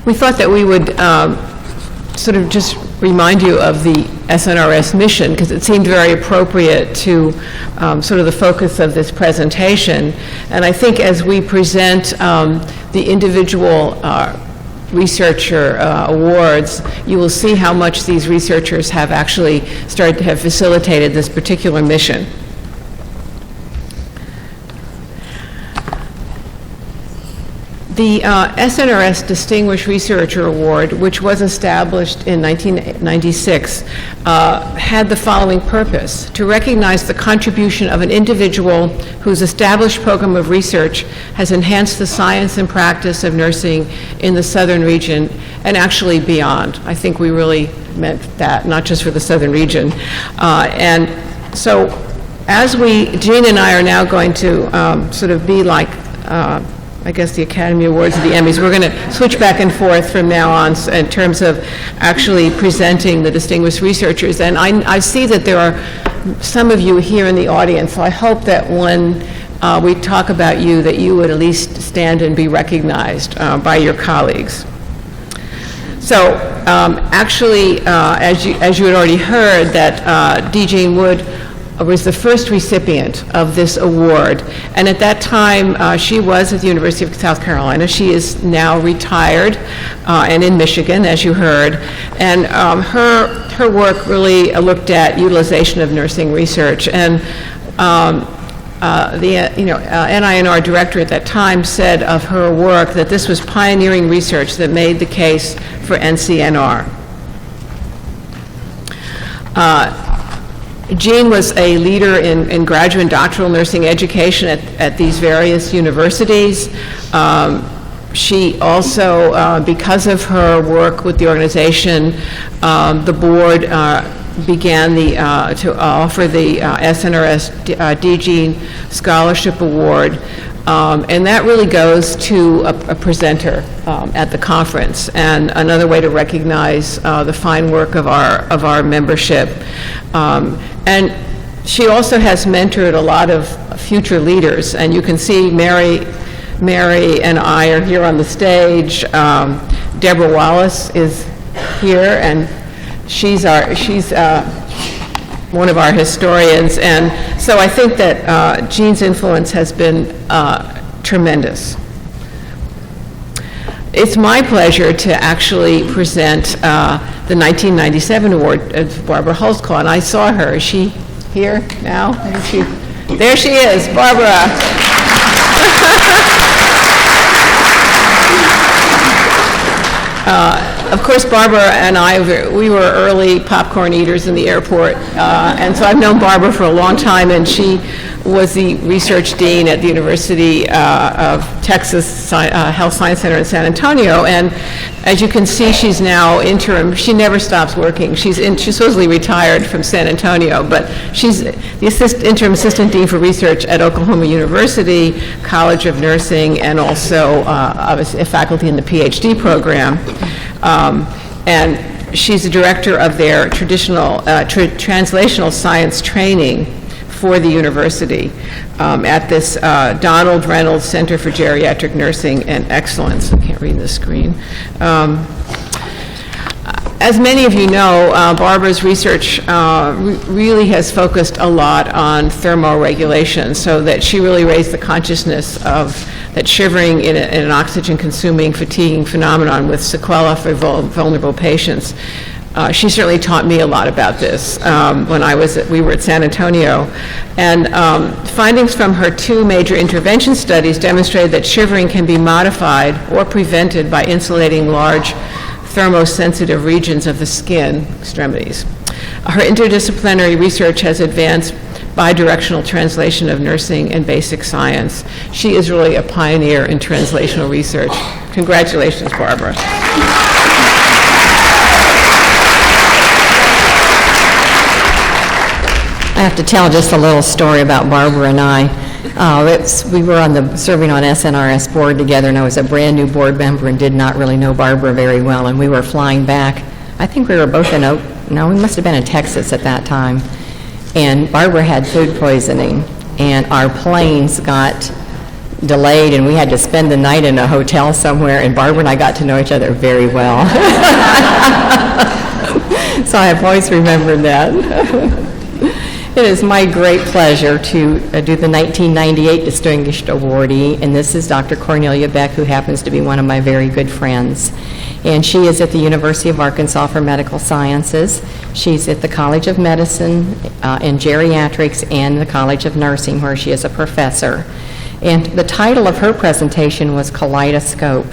We thought that we would sort of just remind you of the SNRS mission, because it seemed very appropriate to sort of the focus of this presentation. And I think as we present the individual researcher awards, you will see how much these researchers have actually started to have facilitated this particular mission. The SNRS Distinguished Researcher Award, which was established in 1996, had the following purpose: to recognize the contribution of an individual whose established program of research has enhanced the science and practice of nursing in the southern region and actually beyond. I think we really meant that, not just for the southern region. And so as Jean and I are now going to sort of be like I guess the Academy Awards or the Emmys. We're going to switch back and forth from now on in terms of actually presenting the distinguished researchers. And I see that there are some of you here in the audience, so I hope that when we talk about you, that you would at least stand and be recognized by your colleagues. So actually, as you had already heard, that D. Jane Wood was the first recipient of this award. And at that time, she was at the University of South Carolina. She is now retired and in Michigan, as you heard. And her work really looked at utilization of nursing research. And the NINR director at that time said of her work that this was pioneering research that made the case for NCNR. Jean was a leader in graduate and doctoral nursing education at these various universities. She also, because of her work with the organization, the board began to offer the SNRS D. Jean Scholarship Award. And that really goes to a presenter at the conference, and another way to recognize the fine work of our membership. And she also has mentored a lot of future leaders, and you can see Mary and I are here on the stage. Deborah Wallace is here, and she's one of our historians, and so I think that Jean's influence has been tremendous. It's my pleasure to actually present the 1997 award of Barbara Holzclaw, and I saw her. Is she here now? There she is, Barbara. Of course, Barbara and I, we were early popcorn eaters in the airport, and so I've known Barbara for a long time, and she was the research dean at the University of Texas Health Science Center in San Antonio, and as you can see, she's now interim. She never stops working. She's supposedly retired from San Antonio, but she's the interim assistant dean for research at Oklahoma University College of Nursing, and also obviously a faculty in the PhD program. And she's the director of their traditional translational science training for the university at this Donald Reynolds Center for Geriatric Nursing and Excellence. I can't read the screen. As many of you know, Barbara's research really has focused a lot on thermoregulation, so that she really raised the consciousness of that shivering in an oxygen-consuming, fatiguing phenomenon with sequelae for vulnerable patients. She certainly taught me a lot about this when we were at San Antonio. And findings from her 2 major intervention studies demonstrated that shivering can be modified or prevented by insulating large thermosensitive regions of the skin extremities. Her interdisciplinary research has advanced bidirectional translation of nursing and basic science. She is really a pioneer in translational research. Congratulations, Barbara. I have to tell just a little story about Barbara and I. We were serving on SNRS board together, and I was a brand new board member and did not really know Barbara very well, and we were flying back. I think we were both we must have been in Texas at that time, and Barbara had food poisoning, and our planes got delayed, and we had to spend the night in a hotel somewhere, and Barbara and I got to know each other very well. So I've always remembered that. It is my great pleasure to do the 1998 Distinguished Awardee, and this is Dr. Cornelia Beck, who happens to be one of my very good friends. And she is at the University of Arkansas for Medical Sciences. She's at the College of Medicine in Geriatrics and the College of Nursing, where she is a professor. And the title of her presentation was Kaleidoscope.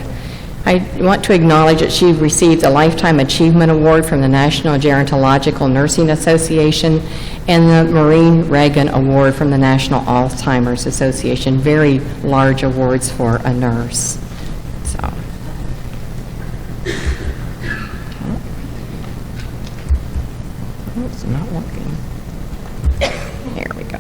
I want to acknowledge that she received a Lifetime Achievement Award from the National Gerontological Nursing Association and the Maureen Reagan Award from the National Alzheimer's Association. Very large awards for a nurse. So, it's not working. There we go.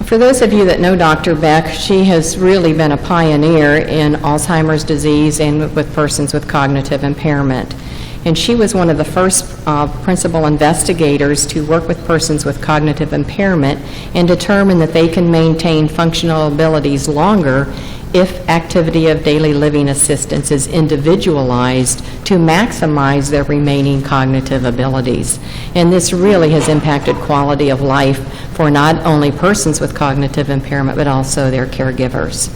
For those of you that know Dr. Beck, she has really been a pioneer in Alzheimer's disease and with persons with cognitive impairment. And she was one of the first principal investigators to work with persons with cognitive impairment and determine that they can maintain functional abilities longer if activity of daily living assistance is individualized to maximize their remaining cognitive abilities. And this really has impacted quality of life for not only persons with cognitive impairment, but also their caregivers.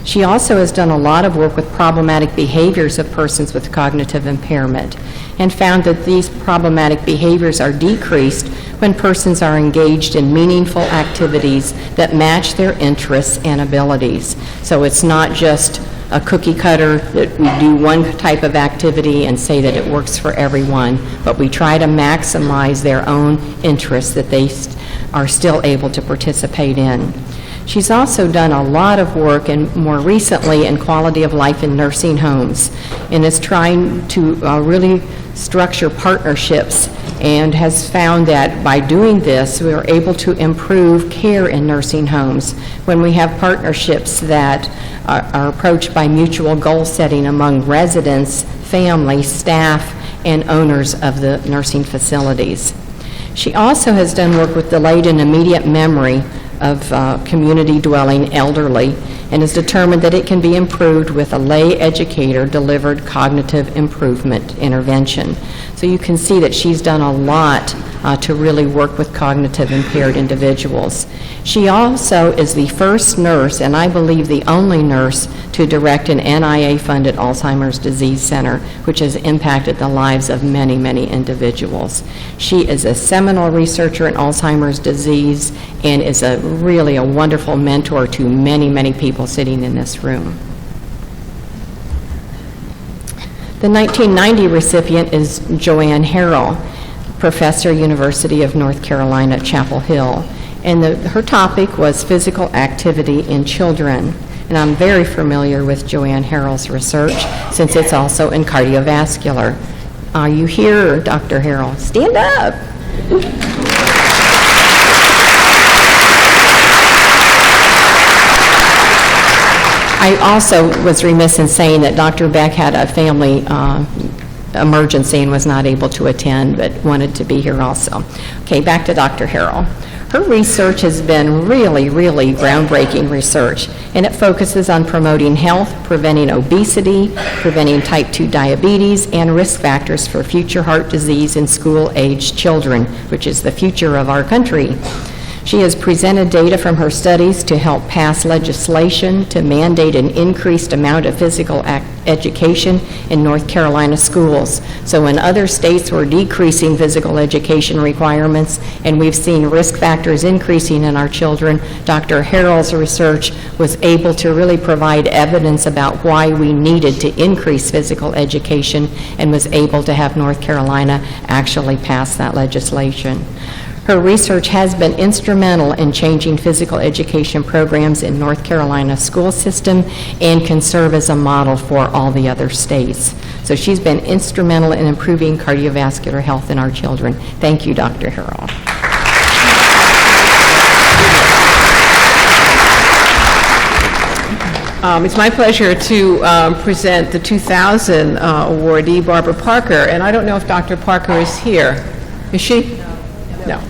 She also has done a lot of work with problematic behaviors of persons with cognitive impairment and found that these problematic behaviors are decreased when persons are engaged in meaningful activities that match their interests and abilities. So it's not just a cookie cutter that we do one type of activity and say that it works for everyone, but we try to maximize their own interests that they are still able to participate in. She's also done a lot of work, and more recently in quality of life in nursing homes, and is trying to really structure partnerships, and has found that by doing this, we are able to improve care in nursing homes when we have partnerships that are approached by mutual goal setting among residents, family, staff, and owners of the nursing facilities. She also has done work with delayed and immediate memory of community dwelling elderly, and has determined that it can be improved with a lay educator delivered cognitive improvement intervention. So you can see that she's done a lot to really work with cognitive impaired individuals. She also is the first nurse, and I believe the only nurse, to direct an NIA-funded Alzheimer's disease center, which has impacted the lives of many, many individuals. She is a seminal researcher in Alzheimer's disease and is really a wonderful mentor to many, many people sitting in this room. The 1990 recipient is Joanne Harrell, professor, University of North Carolina, Chapel Hill. And her topic was physical activity in children. And I'm very familiar with Joanne Harrell's research since it's also in cardiovascular. Are you here, Dr. Harrell? Stand up. I also was remiss in saying that Dr. Beck had a family emergency and was not able to attend, but wanted to be here also. Okay, back to Dr. Harrell. Her research has been really, really groundbreaking research, and it focuses on promoting health, preventing obesity, preventing type 2 diabetes, and risk factors for future heart disease in school-aged children, which is the future of our country. She has presented data from her studies to help pass legislation to mandate an increased amount of physical education in North Carolina schools. So in other states, we're decreasing physical education requirements, and we've seen risk factors increasing in our children. Dr. Harrell's research was able to really provide evidence about why we needed to increase physical education, and was able to have North Carolina actually pass that legislation. Her research has been instrumental in changing physical education programs in North Carolina school system and can serve as a model for all the other states. So she's been instrumental in improving cardiovascular health in our children. Thank you, Dr. Harrell. It's my pleasure to present the 2000 awardee, Barbara Parker. And I don't know if Dr. Parker is here. Is she? No.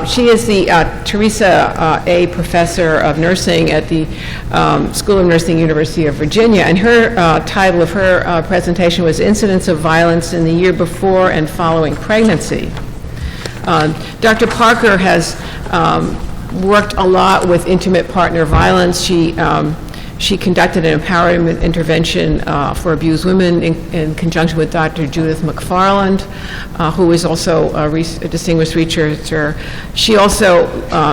She is the Teresa A. Professor of Nursing at the School of Nursing, University of Virginia, and her title of her presentation was Incidents of Violence in the Year Before and Following Pregnancy. Dr. Parker has worked a lot with intimate partner violence. She conducted an empowerment intervention for abused women in conjunction with Dr. Judith McFarland, who is also a distinguished researcher. She also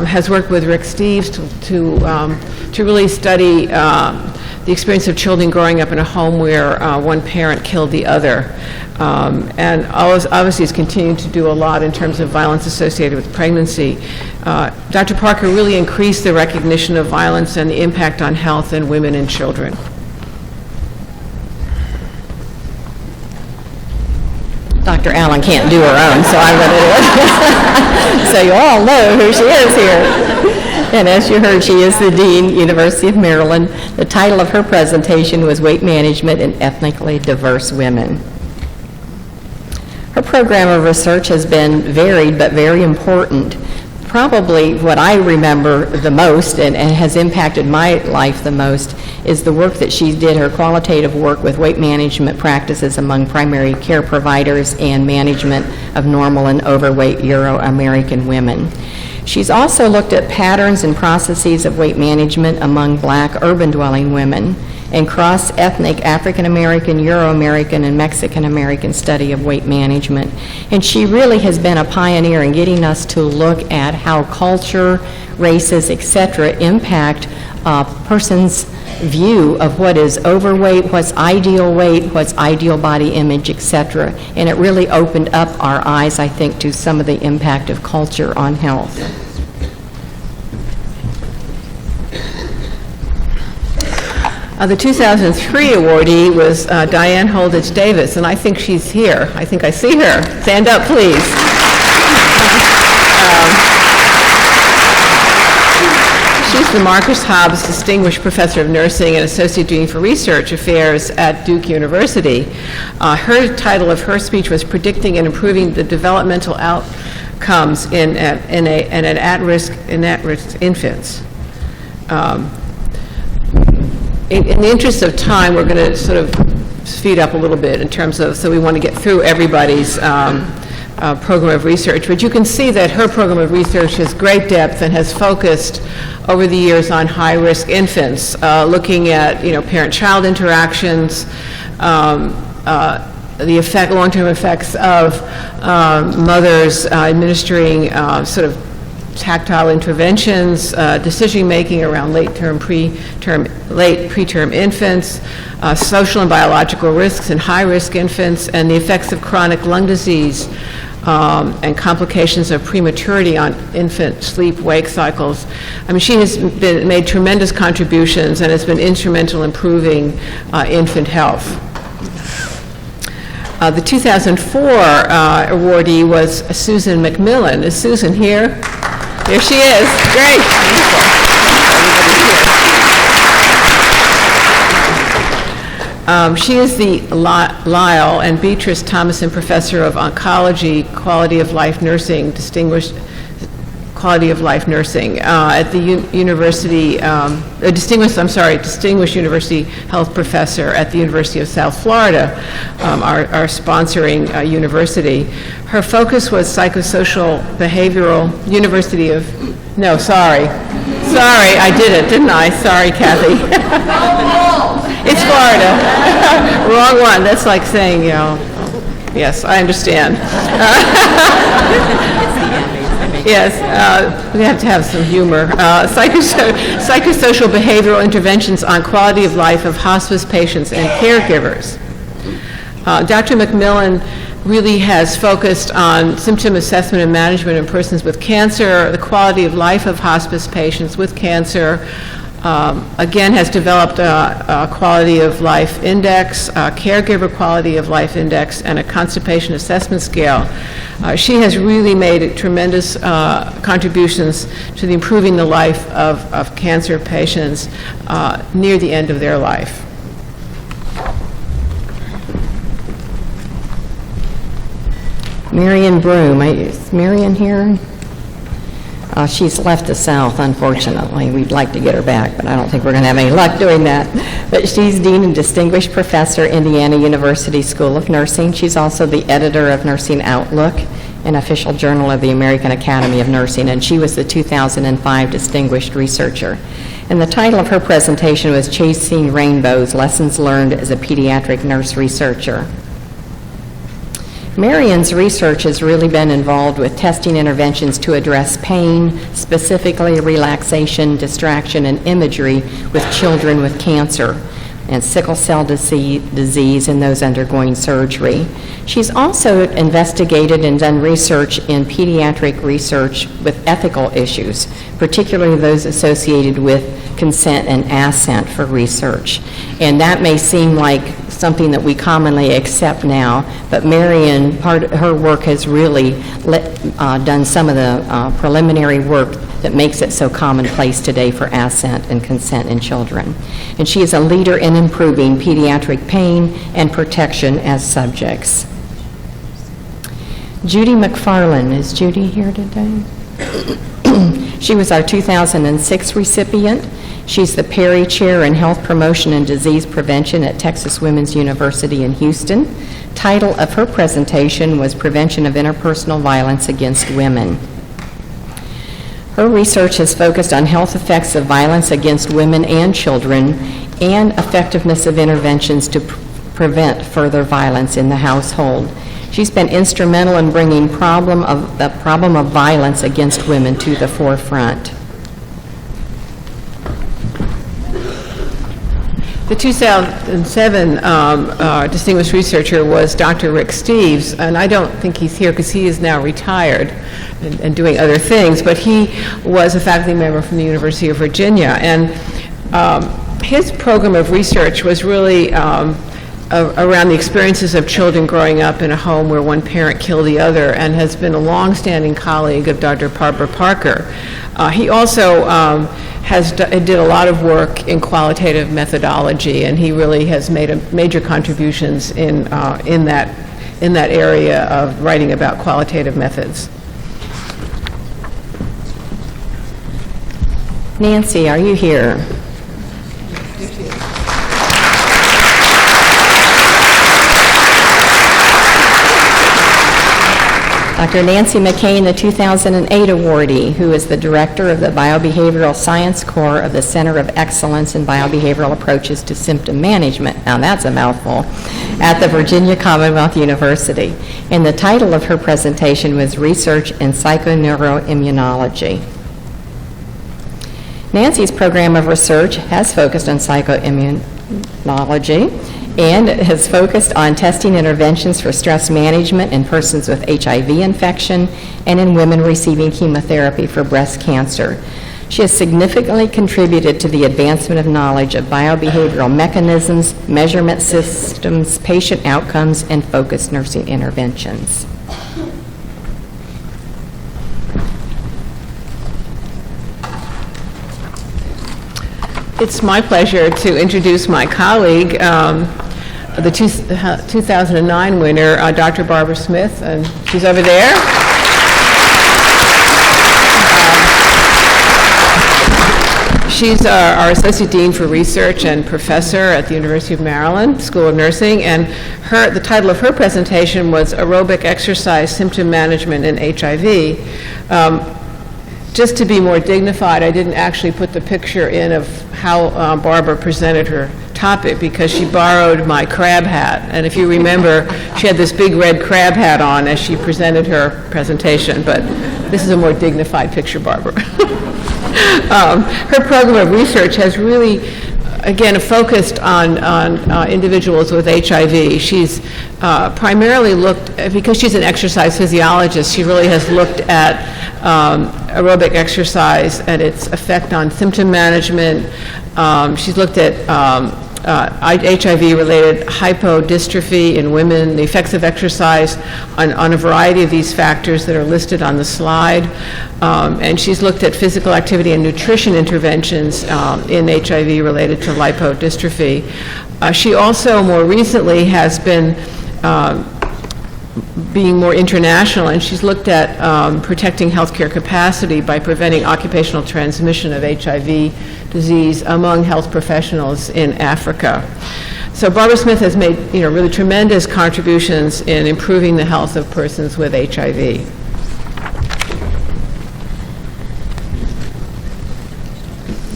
has worked with Rick Steves to really study the experience of children growing up in a home where one parent killed the other. And obviously is continuing to do a lot in terms of violence associated with pregnancy. Dr. Parker really increased the recognition of violence and the impact on health in women and children. Dr. Allen can't do her own, so I'm going to do it. So you all know who she is here. And as you heard, she is the Dean, University of Maryland. The title of her presentation was Weight Management in Ethnically Diverse Women. Her program of research has been varied but very important. Probably what I remember the most and has impacted my life the most is the work that she did, her qualitative work with weight management practices among primary care providers and management of normal and overweight Euro-American women. She's also looked at patterns and processes of weight management among Black urban-dwelling women and cross-ethnic African-American, Euro-American, and Mexican-American study of weight management. And she really has been a pioneer in getting us to look at how culture, races, etc., impact a person's view of what is overweight, what's ideal weight, what's ideal body image, etc. And it really opened up our eyes, I think, to some of the impact of culture on health. The 2003 awardee was Diane Holditch Davis, and I think she's here. I think I see her. Stand up, please. She's the Marcus Hobbs Distinguished Professor of Nursing and Associate Dean for Research Affairs at Duke University. Her title of her speech was Predicting and Improving the Developmental Outcomes in at-risk infants. In the interest of time, we're going to sort of speed up a little bit in terms of, so we want to get through everybody's program of research. But you can see that her program of research has great depth and has focused over the years on high-risk infants, looking at, parent-child interactions, the long-term effects of mothers administering sort of tactile interventions, decision-making around late preterm infants, social and biological risks in high-risk infants, and the effects of chronic lung disease and complications of prematurity on infant sleep-wake cycles. I mean, she has made tremendous contributions and has been instrumental in improving infant health. The 2004 awardee was Susan McMillan. Is Susan here? There she is. Great. She is the Lyle and Beatrice Thomason Professor of Oncology, Quality of Life Nursing, Distinguished at the University, Distinguished University Health Professor at the University of South Florida, our sponsoring university. Her focus was psychosocial behavioral, Sorry, I did it, didn't I? Sorry, Kathy. It's Florida. Wrong one. That's like saying, yes, I understand. Yes, we have to have some humor. Psychosocial behavioral interventions on quality of life of hospice patients and caregivers. Dr. McMillan really has focused on symptom assessment and management in persons with cancer, the quality of life of hospice patients with cancer, again has developed a quality of life index, a caregiver quality of life index, and a constipation assessment scale. She has really made tremendous contributions to improving the life of cancer patients near the end of their life. Marion Broom. Is Marion here? She's left the South, unfortunately. We'd like to get her back, but I don't think we're going to have any luck doing that. But she's Dean and Distinguished Professor, Indiana University School of Nursing. She's also the editor of Nursing Outlook, an official journal of the American Academy of Nursing, and she was the 2005 Distinguished Researcher. And the title of her presentation was Chasing Rainbows, Lessons Learned as a Pediatric Nurse Researcher. Marion's research has really been involved with testing interventions to address pain, specifically relaxation, distraction, and imagery with children with cancer and sickle cell disease and those undergoing surgery. She's also investigated and done research in pediatric research with ethical issues, particularly those associated with consent and assent for research. And that may seem like something that we commonly accept now, but Marion, her work has really done some of the preliminary work that makes it so commonplace today for assent and consent in children. And she is a leader in improving pediatric pain and protection as subjects. Judy McFarland, is Judy here today? She was our 2006 recipient. She's the Perry Chair in Health Promotion and Disease Prevention at Texas Women's University in Houston. Title of her presentation was Prevention of Interpersonal Violence Against Women. Her research has focused on health effects of violence against women and children and effectiveness of interventions to prevent further violence in the household. She's been instrumental in bringing the problem of violence against women to the forefront. The 2007 distinguished researcher was Dr. Rick Steves, and I don't think he's here because he is now retired and doing other things, but he was a faculty member from the University of Virginia, and his program of research was really around the experiences of children growing up in a home where one parent killed the other, and has been a long-standing colleague of Dr. Barbara Parker. He also did a lot of work in qualitative methodology, and he really has made major contributions in that area of writing about qualitative methods. Nancy, are you here? Dr. Nancy McCain, the 2008 awardee, who is the director of the Biobehavioral Science Core of the Center of Excellence in Biobehavioral Approaches to Symptom Management, now that's a mouthful, at the Virginia Commonwealth University. And the title of her presentation was Research in Psychoneuroimmunology. Nancy's program of research has focused on psychoimmunology and has focused on testing interventions for stress management in persons with HIV infection and in women receiving chemotherapy for breast cancer. She has significantly contributed to the advancement of knowledge of biobehavioral mechanisms, measurement systems, patient outcomes, and focused nursing interventions. It's my pleasure to introduce my colleague, the 2009 winner, Dr. Barbara Smith, and she's over there. She's our Associate Dean for Research and Professor at the University of Maryland School of Nursing, and the title of her presentation was Aerobic Exercise Symptom Management in HIV. Just to be more dignified, I didn't actually put the picture in of how Barbara presented her topic because she borrowed my crab hat. And if you remember, she had this big red crab hat on as she presented her presentation, but this is a more dignified picture, Barbara. Her program of research has really, again, focused on individuals with HIV. She's primarily looked, because she's an exercise physiologist, she really has looked at aerobic exercise and its effect on symptom management. She's looked at HIV-related hypodystrophy in women, the effects of exercise on a variety of these factors that are listed on the slide. And she's looked at physical activity and nutrition interventions in HIV related to lipodystrophy. She also more recently has been being more international, and she's looked at protecting healthcare capacity by preventing occupational transmission of HIV disease among health professionals in Africa. So Barbara Smith has made, really tremendous contributions in improving the health of persons with HIV.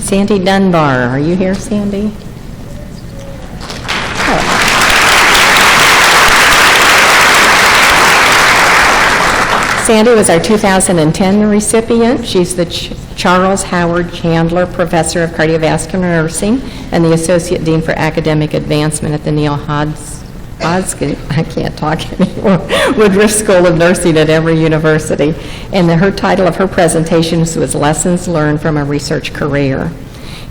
Sandy Dunbar, are you here, Sandy? Sandy was our 2010 recipient. She's the Charles Howard Chandler Professor of Cardiovascular Nursing and the Associate Dean for Academic Advancement at the Neil Hodgkin, I can't talk anymore, Woodruff School of Nursing at Emory University. And her title of her presentation was Lessons Learned from a Research Career.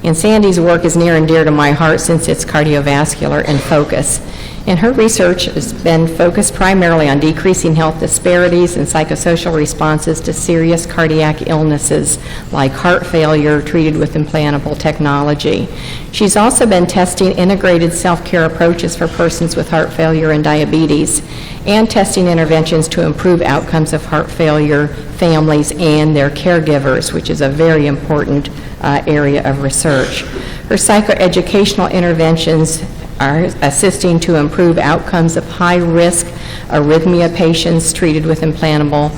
And Sandy's work is near and dear to my heart since it's cardiovascular in focus. And her research has been focused primarily on decreasing health disparities and psychosocial responses to serious cardiac illnesses like heart failure treated with implantable technology. She's also been testing integrated self-care approaches for persons with heart failure and diabetes, and testing interventions to improve outcomes of heart failure families and their caregivers, which is a very important area of research. Her psychoeducational interventions are assisting to improve outcomes of high-risk arrhythmia patients treated with implantable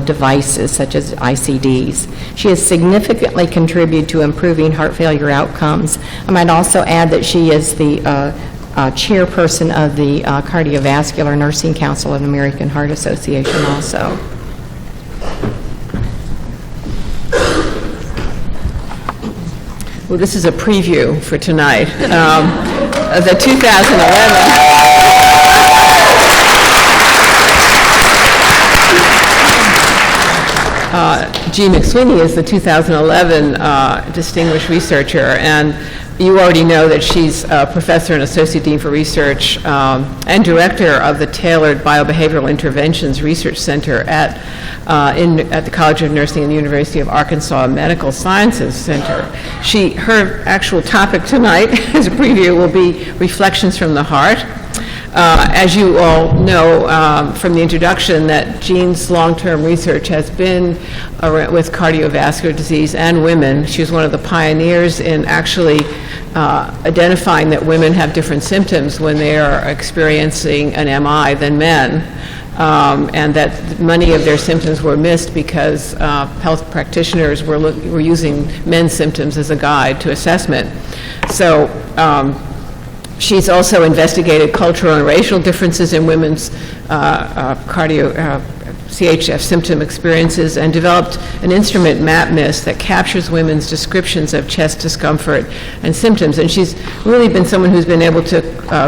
devices such as ICDs. She has significantly contributed to improving heart failure outcomes. I might also add that she is the chairperson of the Cardiovascular Nursing Council of the American Heart Association also. Well, this is a preview for tonight. The 2011. G. McSweeney is the 2011 Distinguished Researcher, and you already know that she's a professor and associate dean for research and director of the Tailored Biobehavioral Interventions Research Center at the College of Nursing and the University of Arkansas Medical Sciences Center. Her actual topic tonight, as a preview, will be Reflections from the Heart. As you all know from the introduction, that Jean's long-term research has been with cardiovascular disease and women. She was one of the pioneers in actually identifying that women have different symptoms when they are experiencing an MI than men, and that many of their symptoms were missed because health practitioners were using men's symptoms as a guide to assessment. So she's also investigated cultural and racial differences in women's CHF symptom experiences and developed an instrument, MapMIS, that captures women's descriptions of chest discomfort and symptoms. And she's really been someone who's been able to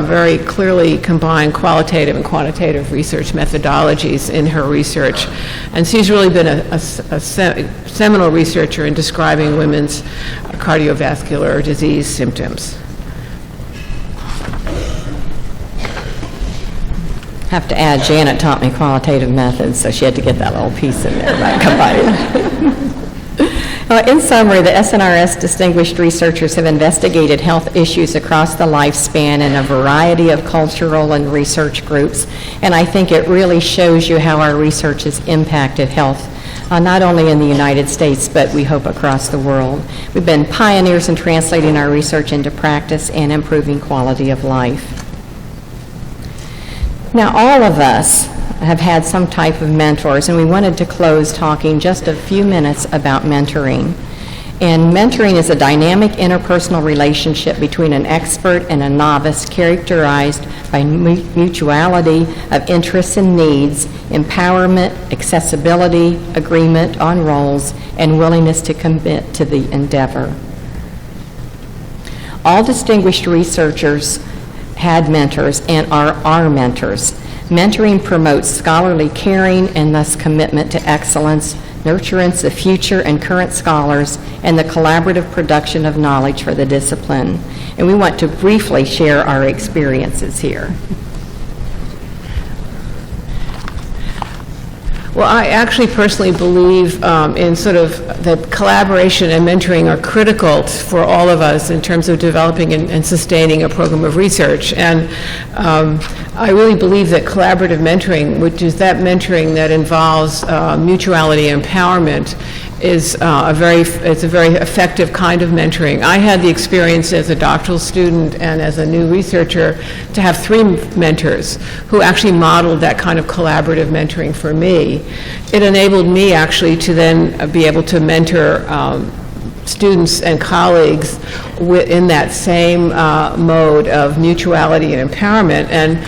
very clearly combine qualitative and quantitative research methodologies in her research. And she's really been a seminal researcher in describing women's cardiovascular disease symptoms. Have to add, Janet taught me qualitative methods, so she had to get that little piece in there about combined. In summary, the SNRS distinguished researchers have investigated health issues across the lifespan in a variety of cultural and research groups, and I think it really shows you how our research has impacted health, not only in the United States, but we hope across the world. We've been pioneers in translating our research into practice and improving quality of life. Now, all of us have had some type of mentors, and we wanted to close talking just a few minutes about mentoring. And mentoring is a dynamic interpersonal relationship between an expert and a novice characterized by mutuality of interests and needs, empowerment, accessibility, agreement on roles, and willingness to commit to the endeavor. All distinguished researchers had mentors and are our mentors. Mentoring promotes scholarly caring and thus commitment to excellence, nurturance of future and current scholars, and the collaborative production of knowledge for the discipline. And we want to briefly share our experiences here. Well, I actually personally believe in sort of that collaboration and mentoring are critical for all of us in terms of developing and sustaining a program of research. And I really believe that collaborative mentoring, which is that mentoring that involves mutuality and empowerment, is it's a very effective kind of mentoring. I had the experience as a doctoral student and as a new researcher to have 3 mentors who actually modeled that kind of collaborative mentoring for me. It enabled me actually to then be able to mentor students and colleagues in that same mode of mutuality and empowerment. And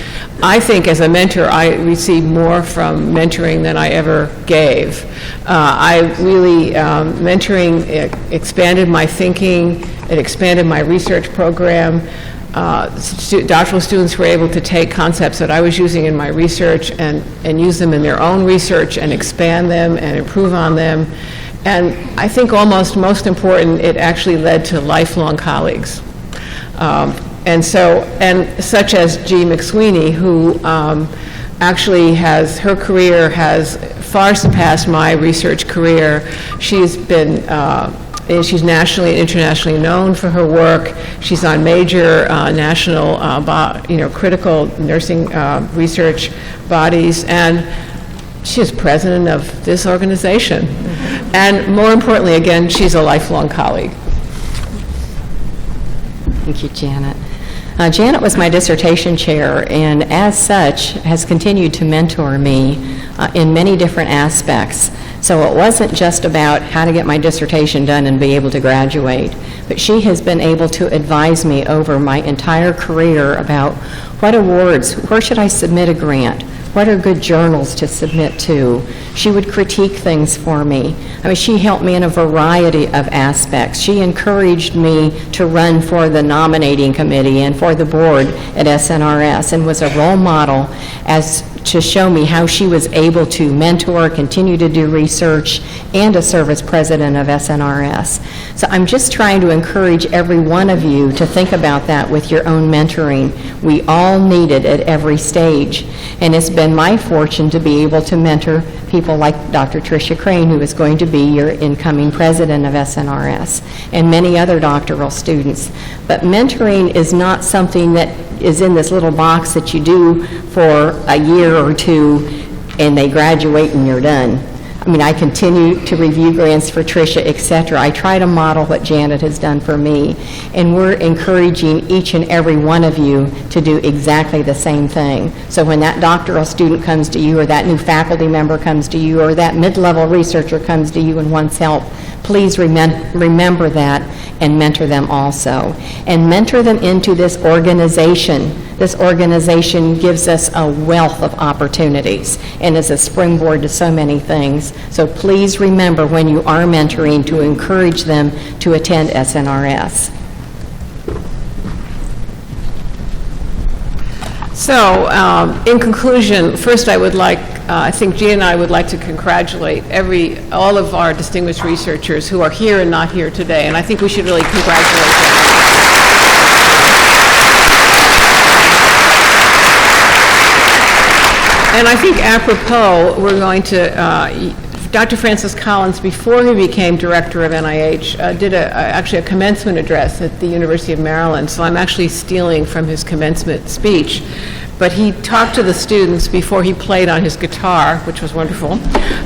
I think as a mentor, I received more from mentoring than I ever gave. Mentoring expanded my thinking, it expanded my research program. Doctoral students were able to take concepts that I was using in my research and use them in their own research and expand them and improve on them. And I think almost most important, it actually led to lifelong colleagues. Such as G. McSweeney, who actually her career has far surpassed my research career. She's nationally and internationally known for her work. She's on major national, critical nursing research bodies, and she is president of this organization. And more importantly, again, she's a lifelong colleague. Thank you, Janet. Janet was my dissertation chair, and as such has continued to mentor me in many different aspects. So it wasn't just about how to get my dissertation done and be able to graduate, but she has been able to advise me over my entire career about what awards, where should I submit a grant, what are good journals to submit to. She would critique things for me. I mean, she helped me in a variety of aspects. She encouraged me to run for the nominating committee and for the board at SNRS, and was a role model as to show me how she was able to mentor, continue to do research, and to serve as president of SNRS. So I'm just trying to encourage every one of you to think about that with your own mentoring. We all need it at every stage. And it's been my fortune to be able to mentor people like Dr. Tricia Crane, who is going to be your incoming president of SNRS, and many other doctoral students. But mentoring is not something that is in this little box that you do for a year or two and they graduate and you're done. I mean, I continue to review grants for Tricia, et cetera. I try to model what Janet has done for me, and we're encouraging each and every one of you to do exactly the same thing. So when that doctoral student comes to you, or that new faculty member comes to you, or that mid-level researcher comes to you and wants help, please remember that and mentor them also. And mentor them into this organization. This organization gives us a wealth of opportunities and is a springboard to so many things. So please remember when you are mentoring to encourage them to attend SNRS. So, in conclusion, first I think Gia and I would like to congratulate all of our distinguished researchers who are here and not here today, and I think we should really congratulate them. And I think apropos, we're going to, Dr. Francis Collins, before he became director of NIH, did actually a commencement address at the University of Maryland, so I'm actually stealing from his commencement speech. But he talked to the students before he played on his guitar, which was wonderful,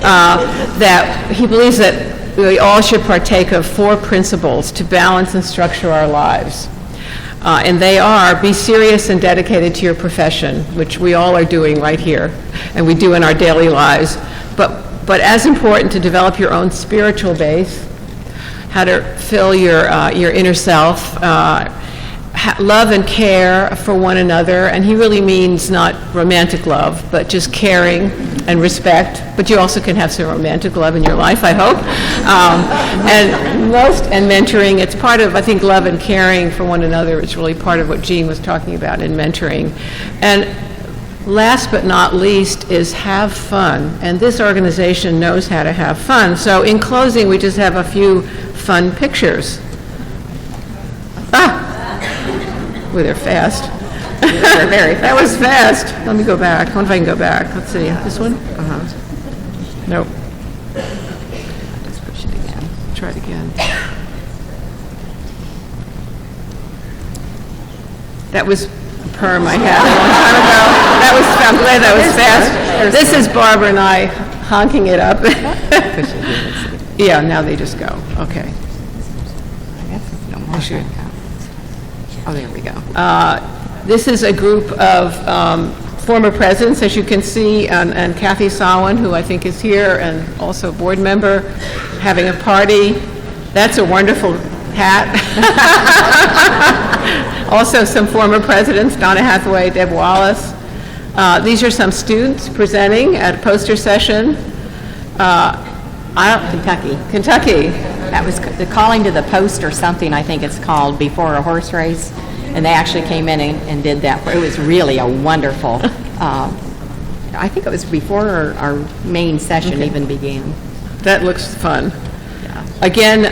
that he believes that we all should partake of 4 principles to balance and structure our lives. And they are: be serious and dedicated to your profession, which we all are doing right here, and we do in our daily lives. But as important, to develop your own spiritual base, how to fill your inner self, love and care for one another, and he really means not romantic love, but just caring and respect. But you also can have some romantic love in your life, I hope. And mentoring, it's part of, I think, love and caring for one another is really part of what Jean was talking about in mentoring. And last but not least is have fun, and this organization knows how to have fun. So in closing, we just have a few fun pictures. Boy, they're fast. They're very fast. That was fast. Let me go back. I wonder if I can go back. Let's see. This one? Nope. Just push it again. Try it again. That was a perm I had a long time ago. I'm glad that was fast. This is Barbara and I honking it up. Push it again. Let's see. Yeah, now they just go. Okay. I guess it's no more. Should. Oh, there we go. This is a group of former presidents, as you can see, and Kathy Sawin, who I think is here, and also a board member, having a party. That's a wonderful hat. Also, some former presidents, Donna Hathaway, Deb Wallace. These are some students presenting at a poster session. Kentucky. That was the calling to the post or something, I think it's called, before a horse race. And they actually came in and did that. It was really a wonderful, I think it was before our main session even began. That looks fun. Yeah. Again,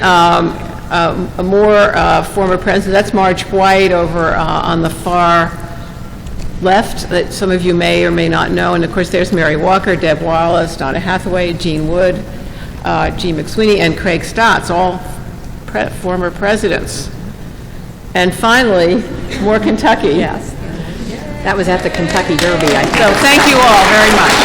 more former presidents. That's Marge White over on the far left that some of you may or may not know. And of course, there's Mary Walker, Deb Wallace, Donna Hathaway, Jean Wood, G. McSweeney, and Craig Stotts, all former presidents. And finally, more Kentucky. Yes. That was at the Kentucky Derby, I think. So thank you all very much.